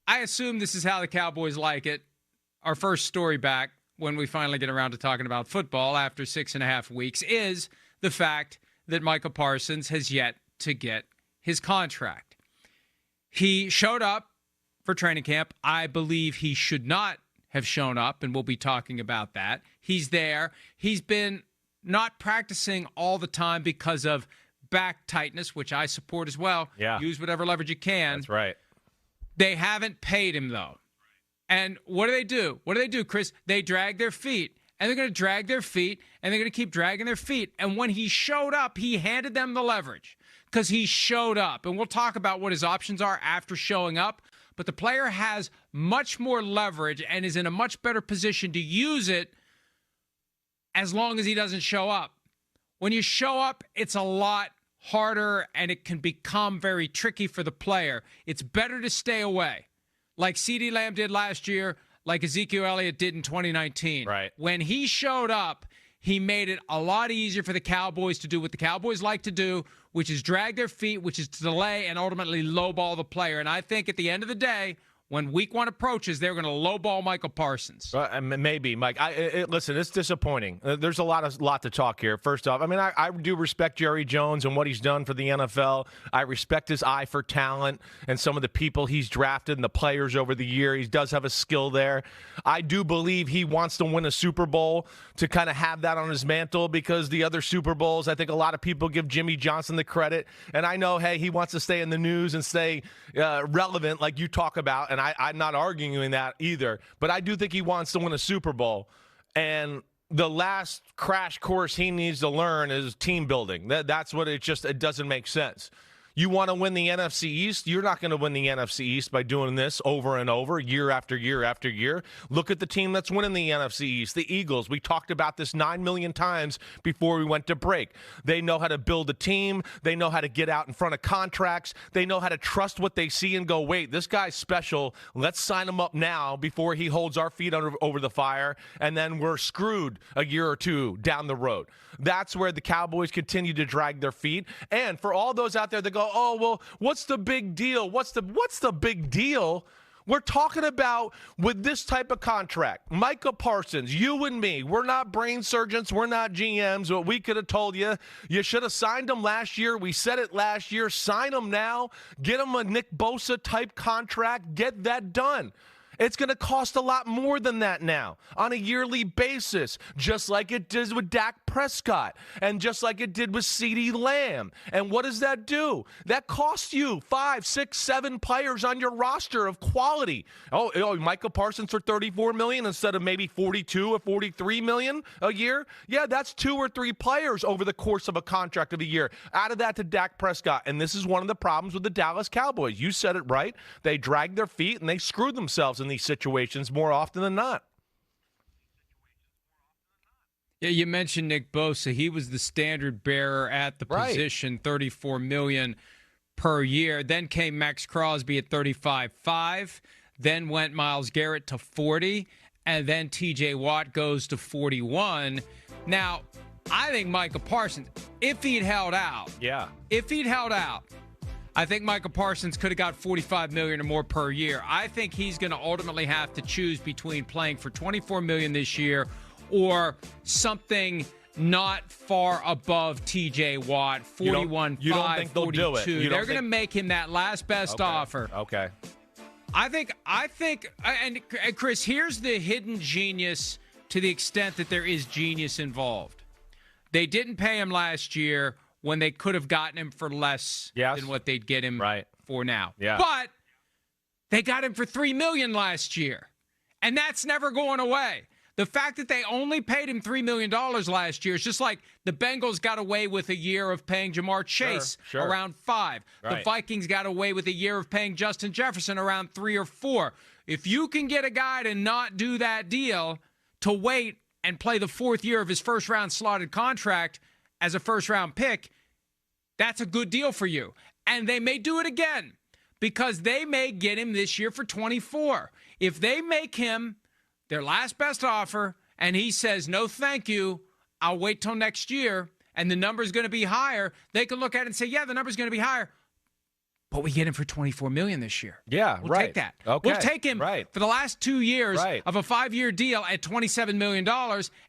I assume this is how the Cowboys like it. Our first story back, when we finally get around to talking about football after 6.5 weeks, is the fact that Micah Parsons has yet to get his contract. He showed up for training camp. I believe he should not have shown up, and we'll be talking about that. He's there. He's been not practicing all the time because of back tightness, which I support as well. Yeah. Use whatever leverage you can. That's right. They haven't paid him, though. And what do? What do, Chris? They drag their feet, and they're going to drag their feet, and they're going to keep dragging their feet. And when he showed up, he handed them the leverage because he showed up. And we'll talk about what his options are after showing up. But the player has much more leverage and is in a much better position to use it as long as he doesn't show up. When you show up, it's a lot harder, and it can become very tricky for the player. It's better to stay away, like CeeDee Lamb did last year, like Ezekiel Elliott did in 2019. Right. When he showed up, he made it a lot easier for the Cowboys to do what the Cowboys like to do, which is drag their feet, which is to delay and ultimately lowball the player. And I think at the end of the day, when week one approaches, they're going to lowball Micah Parsons. Maybe, Mike. Listen, it's disappointing. There's a lot to talk here. First off, I do respect Jerry Jones and what he's done for the NFL. I respect his eye for talent and some of the people he's drafted and the players over the year. He does have a skill there. I do believe he wants to win a Super Bowl to kind of have that on his mantle, because the other Super Bowls, I think a lot of people give Jimmy Johnson the credit. And I know, hey, he wants to stay in the news and stay relevant like you talk about, and I'm not arguing that either, but I do think he wants to win a Super Bowl. And the last crash course he needs to learn is team building. That's what it doesn't make sense. You want to win the NFC East? You're not going to win the NFC East by doing this over and over, year after year after year. Look at the team that's winning the NFC East, the Eagles. We talked about this 9 million times before we went to break. They know how to build a team. They know how to get out in front of contracts. They know how to trust what they see and go, wait, this guy's special. Let's sign him up now before he holds our feet over the fire, and then we're screwed a year or two down the road. That's where the Cowboys continue to drag their feet. And for all those out there that go, oh, well, what's the big deal? What's the big deal? We're talking about with this type of contract. Micah Parsons, you and me, we're not brain surgeons. We're not GMs. But we could have told you should have signed him last year. We said it last year. Sign him now. Get him a Nick Bosa type contract. Get that done. It's going to cost a lot more than that now on a yearly basis, just like it did with Dak Prescott and just like it did with CeeDee Lamb. And what does that do? That costs you 5, 6, 7 players on your roster of quality. Oh, Micah Parsons for $34 million instead of maybe $42 or $43 million a year? Yeah, that's 2 or 3 players over the course of a contract of a year. Out of that to Dak Prescott. And this is one of the problems with the Dallas Cowboys. You said it right. They dragged their feet and they screwed themselves in these situations more often than not. Yeah, you mentioned Nick Bosa. He was the standard bearer at the position, $34 million per year. Then came Max Crosby at $35.5. Then went Myles Garrett to $40, and then T.J. Watt goes to $41. Now, I think Micah Parsons, if he'd held out, I think Micah Parsons could have got $45 million or more per year. I think he's going to ultimately have to choose between playing for $24 million this year or something not far above T.J. Watt, 41, you don't think they'll 42. Do it? They're going to make him that last best offer. Okay. I think, and Chris, here's the hidden genius to the extent that there is genius involved. They didn't pay him last year when they could have gotten him for less than what they'd get him for now. Yeah. But they got him for $3 million last year, and that's never going away. The fact that they only paid him $3 million last year is just like the Bengals got away with a year of paying Jamar Chase around 5. Right. The Vikings got away with a year of paying Justin Jefferson around 3 or 4. If you can get a guy to not do that deal, to wait and play the 4th year of his first-round slotted contract as a first-round pick, that's a good deal for you. And they may do it again because they may get him this year for 24. If they make him their last best offer and he says, no, thank you, I'll wait till next year, and the number's going to be higher, they can look at it and say, yeah, the number's going to be higher, but we get him for $24 million this year. Yeah, we'll right. take that. Okay, we'll take him for the last 2 years of a 5-year deal at $27 million,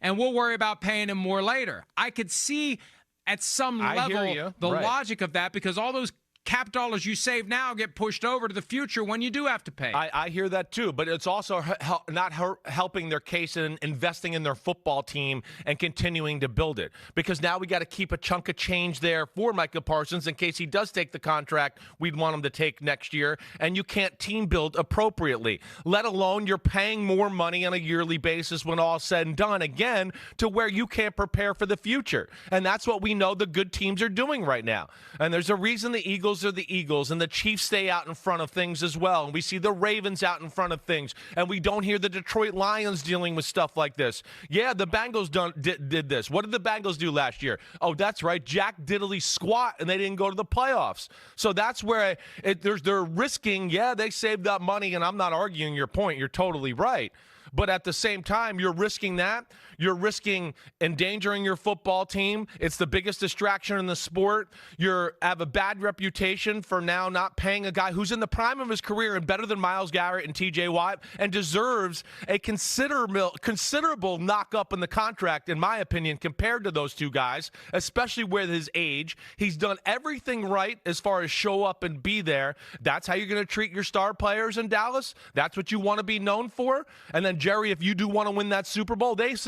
and we'll worry about paying him more later. I could see at some level the logic of that, because all those cap dollars you save now get pushed over to the future when you do have to pay. I hear that too, but it's also not helping their case in investing in their football team and continuing to build it, because now we got to keep a chunk of change there for Micah Parsons in case he does take the contract we'd want him to take next year, and you can't team build appropriately, let alone you're paying more money on a yearly basis when all's said and done, again, to where you can't prepare for the future. And that's what we know the good teams are doing right now. And there's a reason the Eagles are the Eagles, and the Chiefs stay out in front of things as well. And we see the Ravens out in front of things, and we don't hear the Detroit Lions dealing with stuff like this. Yeah, the Bengals did this. What did the Bengals do last year? Oh, that's right, Jack Diddley squat, and they didn't go to the playoffs. So that's where they're risking. Yeah, they saved up money, and I'm not arguing your point. You're totally right. But at the same time, you're risking that. You're risking endangering your football team. It's the biggest distraction in the sport. You have a bad reputation for now not paying a guy who's in the prime of his career and better than Myles Garrett and T.J. Watt and deserves a considerable knock-up in the contract, in my opinion, compared to those two guys, especially with his age. He's done everything right as far as show up and be there. That's how you're going to treat your star players in Dallas. That's what you want to be known for. And then, Jerry, if you do want to win that Super Bowl, this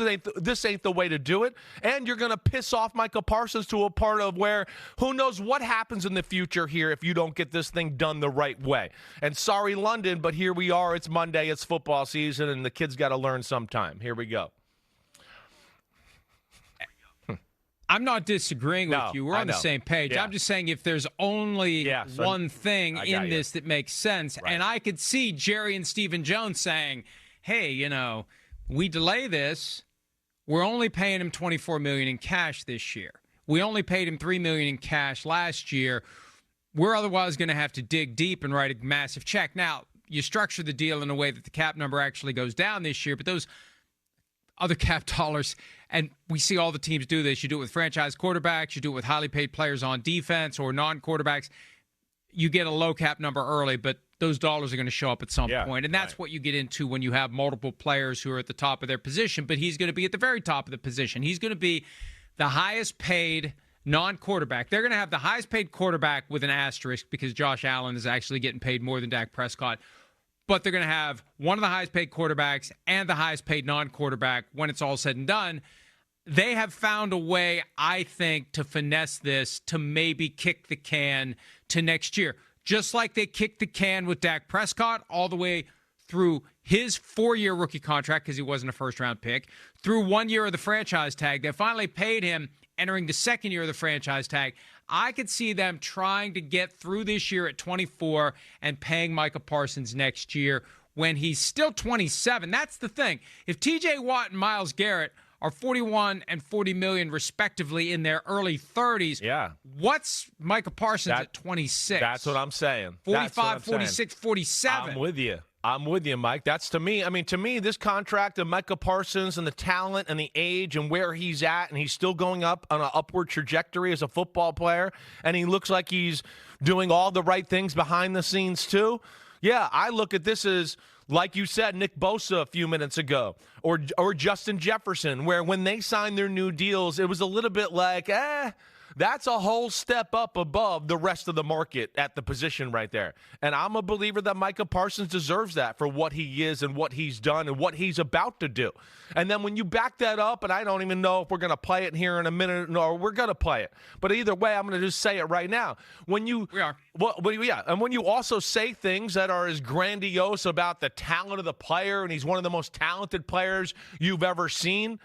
ain't the way to do it. And you're going to piss off Micah Parsons to a part of where who knows what happens in the future here if you don't get this thing done the right way. And sorry, London, but here we are. It's Monday. It's football season, and the kids got to learn sometime. Here we go. I'm not disagreeing with you. We're on the same page. Yeah. I'm just saying if there's only one thing in this that makes sense, and I could see Jerry and Stephen Jones saying, hey, we delay this, we're only paying him $24 million in cash this year. We only paid him $3 million in cash last year. We're otherwise going to have to dig deep and write a massive check. Now, you structure the deal in a way that the cap number actually goes down this year, but those other cap dollars, and we see all the teams do this. You do it with franchise quarterbacks. You do it with highly paid players on defense or non-quarterbacks. You get a low cap number early, but those dollars are going to show up at some point. And that's what you get into when you have multiple players who are at the top of their position, but he's going to be at the very top of the position. He's going to be the highest paid non-quarterback. They're going to have the highest paid quarterback with an asterisk because Josh Allen is actually getting paid more than Dak Prescott. But they're going to have one of the highest paid quarterbacks and the highest paid non-quarterback when it's all said and done. They have found a way, I think, to finesse this to maybe kick the can to next year. Just like they kicked the can with Dak Prescott all the way through his 4-year rookie contract because he wasn't a first-round pick, through 1 year of the franchise tag. They finally paid him entering the second year of the franchise tag. I could see them trying to get through this year at 24 and paying Micah Parsons next year when he's still 27. That's the thing. If T.J. Watt and Myles Garrett are 41 and 40 million respectively in their early 30s. Yeah. What's Micah Parsons at 26? That's what I'm saying. 45, 46, 47. I'm with you, Mike. That's to me, this contract of Micah Parsons and the talent and the age and where he's at, and he's still going up on an upward trajectory as a football player, and he looks like he's doing all the right things behind the scenes too. Yeah, I look at this as, like you said, Nick Bosa a few minutes ago, or Justin Jefferson, where when they signed their new deals, it was a little bit like, that's a whole step up above the rest of the market at the position right there. And I'm a believer that Micah Parsons deserves that for what he is and what he's done and what he's about to do. And then when you back that up, and I don't even know if we're going to play it here in a minute, or we're going to play it. But either way, I'm going to just say it right now. We are. And when you also say things that are as grandiose about the talent of the player, and he's one of the most talented players you've ever seen,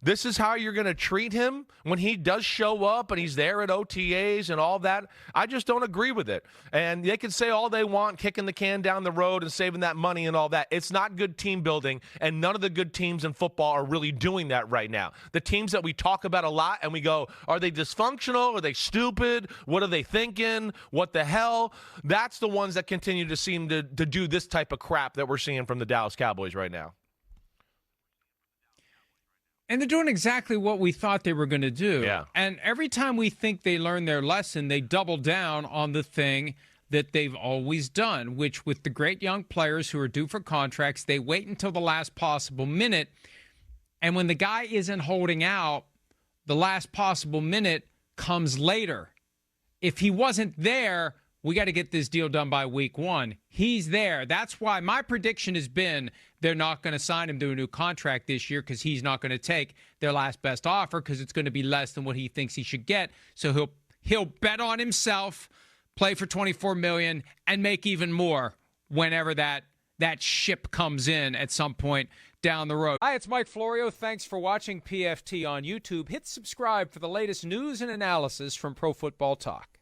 this is how you're going to treat him when he does show up and he's there at OTAs and all that. I just don't agree with it. And they can say all they want, kicking the can down the road and saving that money and all that. It's not good team building, and none of the good teams in football are really doing that right now. The teams that we talk about a lot and we go, are they dysfunctional? Are they stupid? What are they thinking? What the hell? That's the ones that continue to seem to do this type of crap that we're seeing from the Dallas Cowboys right now. And they're doing exactly what we thought they were going to do. Yeah. And every time we think they learn their lesson, they double down on the thing that they've always done, which with the great young players who are due for contracts, they wait until the last possible minute. And when the guy isn't holding out, the last possible minute comes later. If he wasn't there, we got to get this deal done by week 1. He's there. That's why my prediction has been they're not going to sign him to a new contract this year because he's not going to take their last best offer because it's going to be less than what he thinks he should get. So he'll bet on himself, play for $24 million, and make even more whenever that ship comes in at some point down the road. Hi, it's Mike Florio. Thanks for watching PFT on YouTube. Hit subscribe for the latest news and analysis from Pro Football Talk.